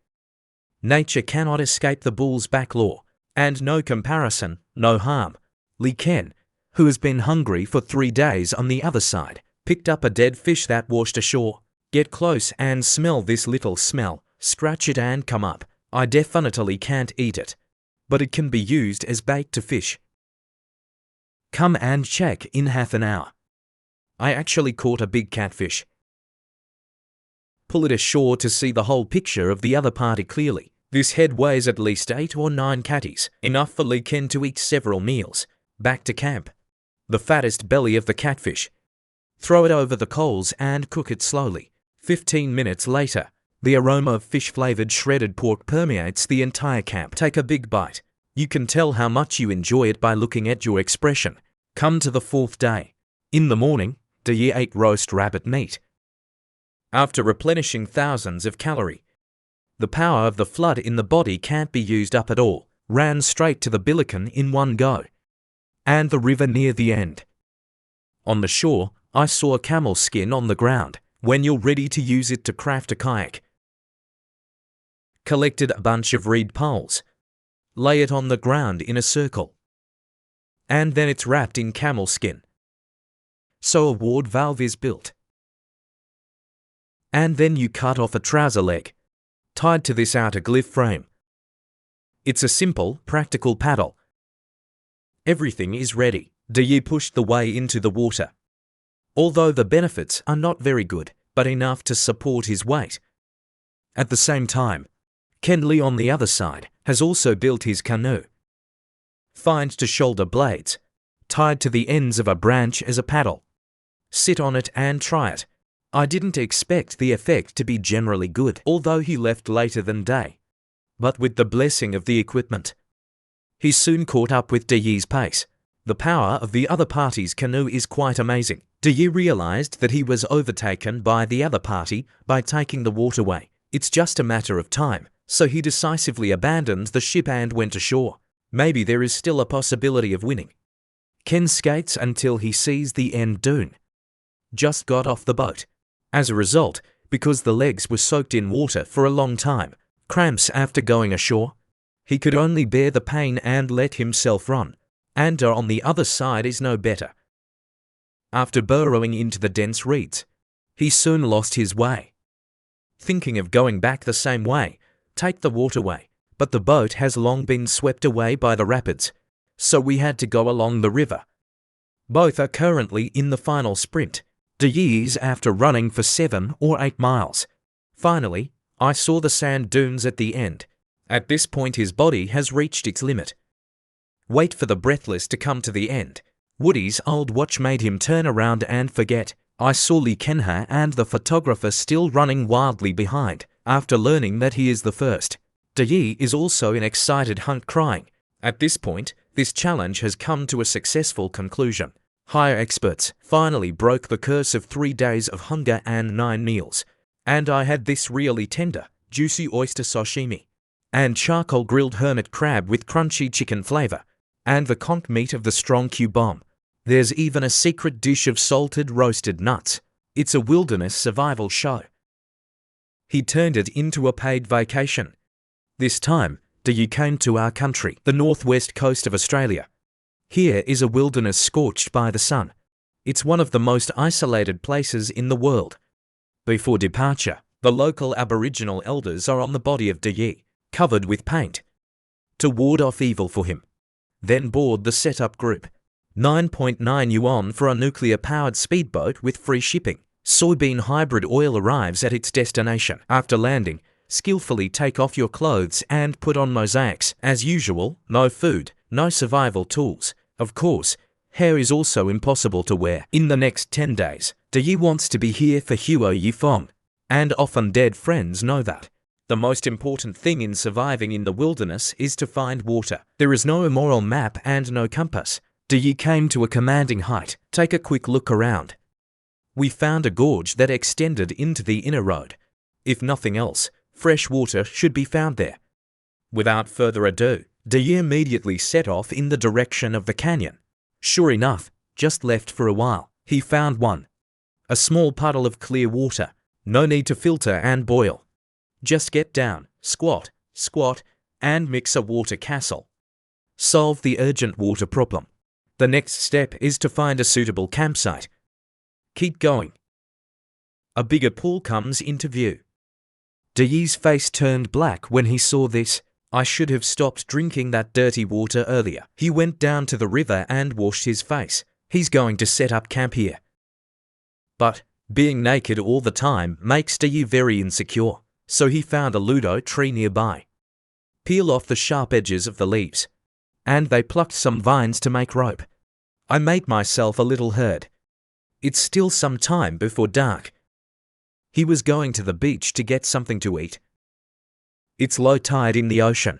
Nature cannot escape the bull's back law, and no comparison, no harm. Li Ken, who has been hungry for 3 days on the other side, picked up a dead fish that washed ashore. Get close and smell this little smell, scratch it and come up. I definitely can't eat it, but it can be used as bait to fish. Come and check in half an hour. I actually caught a big catfish. Pull it ashore to see the whole picture of the other party clearly. This head weighs at least 8 or 9 catties, enough for Li Ken to eat several meals. Back to camp. The fattest belly of the catfish. Throw it over the coals and cook it slowly. 15 minutes later, the aroma of fish-flavored shredded pork permeates the entire camp. Take a big bite. You can tell how much you enjoy it by looking at your expression. Come to the 4th day. In the morning, Yi ate roast rabbit meat. After replenishing thousands of calories, the power of the flood in the body can't be used up at all. Ran straight to the Billiken in one go. And the river near the end. On the shore, I saw a camel skin on the ground. When you're ready to use it to craft a kayak, collected a bunch of reed poles. Lay it on the ground in a circle. And then it's wrapped in camel skin. So a ward valve is built. And then you cut off a trouser leg, tied to this outer glyph frame. It's a simple, practical paddle. Everything is ready. Yi pushed the way into the water. Although the benefits are not very good, but enough to support his weight. At the same time, Ken Li on the other side has also built his canoe. Find to shoulder blades, tied to the ends of a branch as a paddle. Sit on it and try it. I didn't expect the effect to be generally good, although he left later than day. But with the blessing of the equipment, he soon caught up with Yi's pace. The power of the other party's canoe is quite amazing. Yi realized that he was overtaken by the other party by taking the waterway. It's just a matter of time, so he decisively abandoned the ship and went ashore. Maybe there is still a possibility of winning. Ken skates until he sees the end dune. Just got off the boat. As a result, because the legs were soaked in water for a long time, cramps after going ashore, he could only bear the pain and let himself run. And on the other side is no better. After burrowing into the dense reeds, he soon lost his way. Thinking of going back the same way, take the waterway, but the boat has long been swept away by the rapids, so we had to go along the river. Both are currently in the final sprint. Yi is after running for 7 or 8 miles. Finally, I saw the sand dunes at the end. At this point his body has reached its limit. Wait for the breathless to come to the end. Woody's old watch made him turn around and forget. I saw Li Ken and the photographer still running wildly behind, after learning that he is the first. Yi is also in excited hunt crying. At this point, this challenge has come to a successful conclusion. Higher experts finally broke the curse of 3 days of hunger and 9 meals. And I had this really tender, juicy oyster sashimi, and charcoal grilled hermit crab with crunchy chicken flavor, and the conch meat of the strong Q bomb. There's even a secret dish of salted roasted nuts. It's a wilderness survival show. He turned it into a paid vacation. This time, Yi came to our country, the northwest coast of Australia. Here is a wilderness scorched by the sun. It's one of the most isolated places in the world. Before departure, the local Aboriginal elders are on the body of Yi, covered with paint, to ward off evil for him. Then board the setup group. 9.9 yuan for a nuclear-powered speedboat with free shipping. Soybean hybrid oil arrives at its destination. After landing, skillfully take off your clothes and put on mosaics. As usual, no food, no survival tools. Of course, hair is also impossible to wear. In the next 10 days, Yi wants to be here for Huo Yifeng, and often dead friends know that. The most important thing in surviving in the wilderness is to find water. There is no immoral map and no compass. Yi came to a commanding height. Take a quick look around. We found a gorge that extended into the inner road. If nothing else, fresh water should be found there. Without further ado, Yi immediately set off in the direction of the canyon. Sure enough, just left for a while, He found one. A small puddle of clear water. No need to filter and boil. Just get down, squat, and mix a water castle. Solve the urgent water problem. The next step is to find a suitable campsite. Keep going. A bigger pool comes into view. Deyi's face turned black when he saw this. I should have stopped drinking that dirty water earlier. He went down to the river and washed his face. He's going to set up camp here. But being naked all the time makes Deyi very insecure, so he found a ludo tree nearby. Peel off the sharp edges of the leaves, and they plucked some vines to make rope. I made myself a little herd. It's still some time before dark. He was going to the beach to get something to eat. It's low tide in the ocean.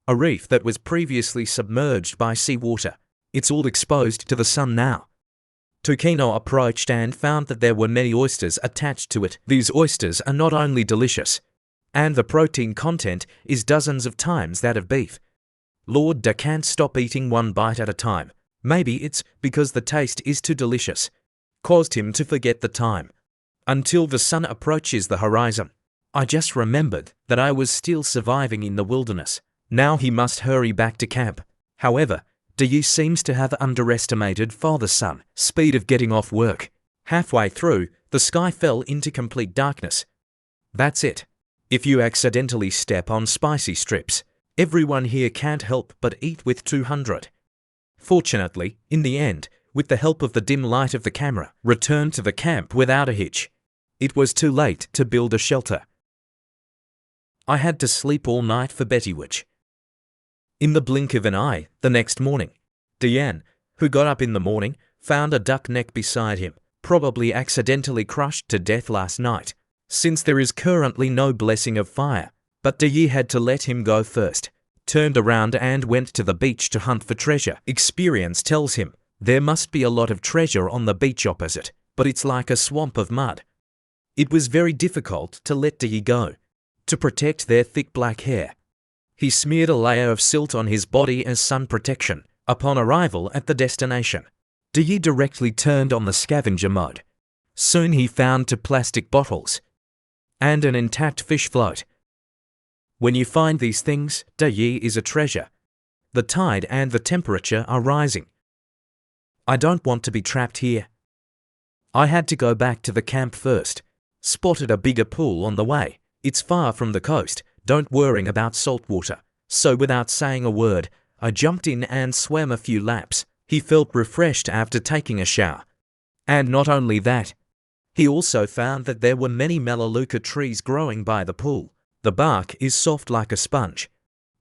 A reef that was previously submerged by seawater. It's all exposed to the sun now. Tukino approached and found that there were many oysters attached to it. These oysters are not only delicious, and the protein content is dozens of times that of beef. Lord Da can't stop eating one bite at a time. Maybe it's because the taste is too delicious. Caused him to forget the time. Until the sun approaches the horizon. I just remembered that I was still surviving in the wilderness. Now he must hurry back to camp. However, Deyi seems to have underestimated father-son speed of getting off work. Halfway through, the sky fell into complete darkness. That's it. If you accidentally step on spicy strips, everyone here can't help but eat with 200. Fortunately, in the end, with the help of the dim light of the camera, returned to the camp without a hitch. It was too late to build a shelter. I had to sleep all night for Bettywitch. In the blink of an eye, the next morning, Diane, who got up in the morning, found a duck neck beside him, probably accidentally crushed to death last night, since there is currently no blessing of fire. But Deyi had to let him go first, turned around and went to the beach to hunt for treasure. Experience tells him there must be a lot of treasure on the beach opposite, but it's like a swamp of mud. It was very difficult to let Deyi go, to protect their thick black hair. He smeared a layer of silt on his body as sun protection. Upon arrival at the destination, Deyi directly turned on the scavenger mode. Soon he found 2 plastic bottles and an intact fish float. When you find these things, Deyi is a treasure. The tide and the temperature are rising. I don't want to be trapped here. I had to go back to the camp first. Spotted a bigger pool on the way. It's far from the coast, don't worry about salt water. So without saying a word, I jumped in and swam a few laps. He felt refreshed after taking a shower. And not only that, he also found that there were many melaleuca trees growing by the pool. The bark is soft like a sponge.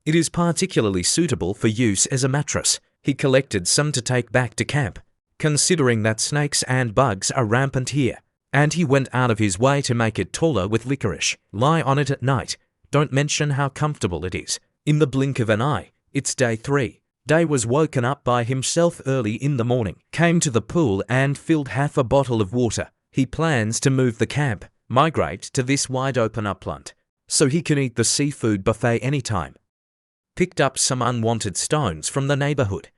It is particularly suitable for use as a mattress. He collected some to take back to camp, considering that snakes and bugs are rampant here. And he went out of his way to make it taller with licorice. Lie on it at night. Don't mention how comfortable it is. In the blink of an eye, it's day 3. Day was woken up by himself early in the morning, came to the pool and filled half a bottle of water. He plans to move the camp, migrate to this wide-open upland, so he can eat the seafood buffet anytime. Picked up some unwanted stones from the neighborhood.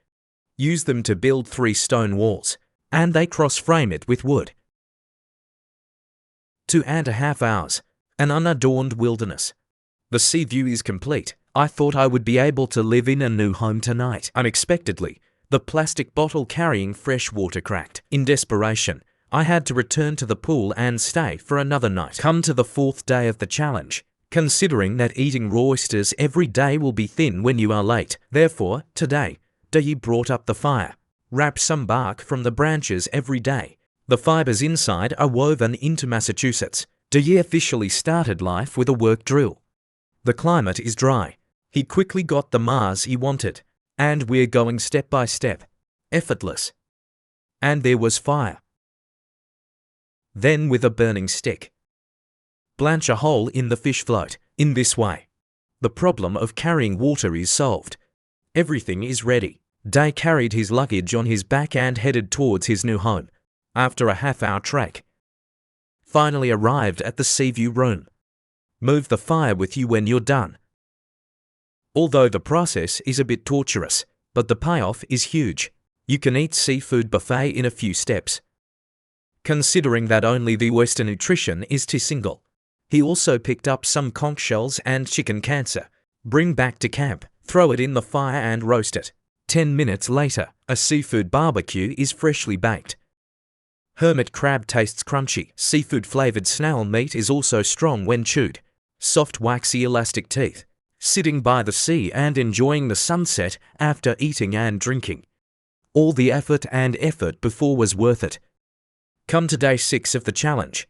Used them to build 3 stone walls, and they cross-frame it with wood. 2.5 hours, an unadorned wilderness. The sea view is complete. I thought I would be able to live in a new home tonight. Unexpectedly, the plastic bottle carrying fresh water cracked. In desperation, I had to return to the pool and stay for another night. Come to the 4th day of the challenge, considering that eating raw oysters every day will be thin when you are late. Therefore, today, Deyi brought up the fire. Wrap some bark from the branches every day. The fibers inside are woven into Massachusetts. Deyi officially started life with a work drill. The climate is dry. He quickly got the Mars he wanted, and we're going step by step. Effortless. And there was fire. Then with a burning stick, blanch a hole in the fish float. In this way, the problem of carrying water is solved. Everything is ready. Day carried his luggage on his back and headed towards his new home. After a half-hour trek, finally arrived at the Seaview room. Move the fire with you when you're done. Although the process is a bit torturous, but the payoff is huge. You can eat seafood buffet in a few steps. Considering that only the Western nutrition is too single. He also picked up some conch shells and chicken cancer. Bring back to camp, throw it in the fire and roast it. 10 minutes later, a seafood barbecue is freshly baked. Hermit crab tastes crunchy. Seafood-flavored snail meat is also strong when chewed. Soft, waxy, elastic teeth. Sitting by the sea and enjoying the sunset after eating and drinking. All the effort before was worth it. Come to day 6 of the challenge.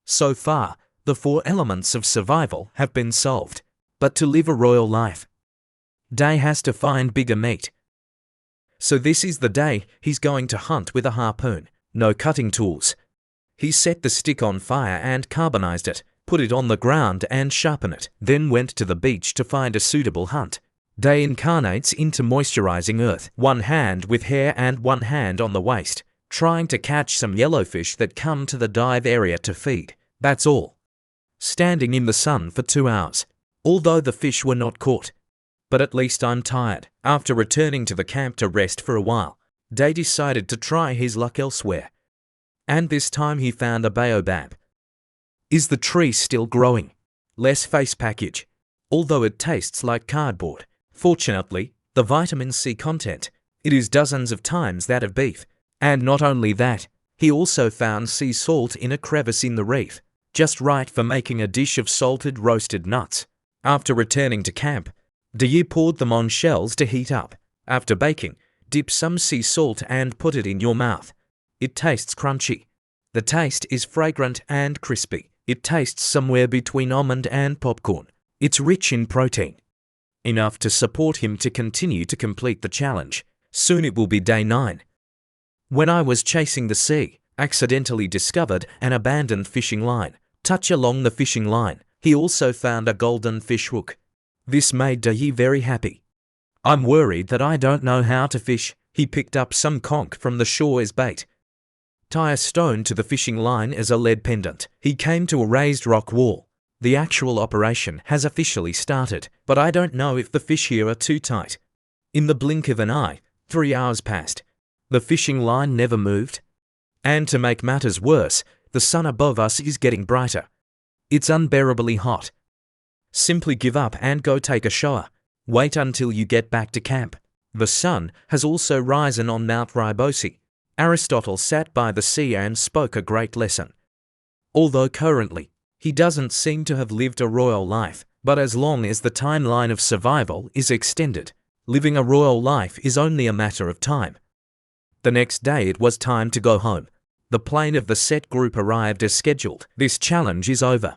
So far, the 4 elements of survival have been solved. But to live a royal life, Day has to find bigger meat. So this is the day he's going to hunt with a harpoon. No cutting tools. He set the stick on fire and carbonized it, put it on the ground and sharpened it, then went to the beach to find a suitable hunt. Day incarnates into moisturizing earth, one hand with hair and one hand on the waist, trying to catch some yellowfish that come to the dive area to feed. That's all. Standing in the sun for 2 hours. Although the fish were not caught. But at least I'm tired. After returning to the camp to rest for a while, Day decided to try his luck elsewhere. And this time he found a baobab. Is the tree still growing? Less face package. Although it tastes like cardboard. Fortunately, the vitamin C content, it is dozens of times that of beef. And not only that, he also found sea salt in a crevice in the reef, just right for making a dish of salted roasted nuts. After returning to camp, Day poured them on shells to heat up. After baking, dip some sea salt and put it in your mouth. It tastes crunchy. The taste is fragrant and crispy. It tastes somewhere between almond and popcorn. It's rich in protein. Enough to support him to continue to complete the challenge. Soon it will be day 9. When I was chasing the sea, accidentally discovered an abandoned fishing line. Touch along the fishing line. He also found a golden fish hook. This made Day very happy. I'm worried that I don't know how to fish. He picked up some conch from the shore as bait. Tie a stone to the fishing line as a lead pendant. He came to a raised rock wall. The actual operation has officially started, but I don't know if the fish here are too tight. In the blink of an eye, 3 hours passed. The fishing line never moved. And to make matters worse, the sun above us is getting brighter. It's unbearably hot. Simply give up and go take a shower. Wait until you get back to camp. The sun has also risen on Mount Ribosi. Aristotle sat by the sea and spoke a great lesson. Although currently, he doesn't seem to have lived a royal life, but as long as the timeline of survival is extended, living a royal life is only a matter of time. The next day it was time to go home. The plane of the set group arrived as scheduled. This challenge is over.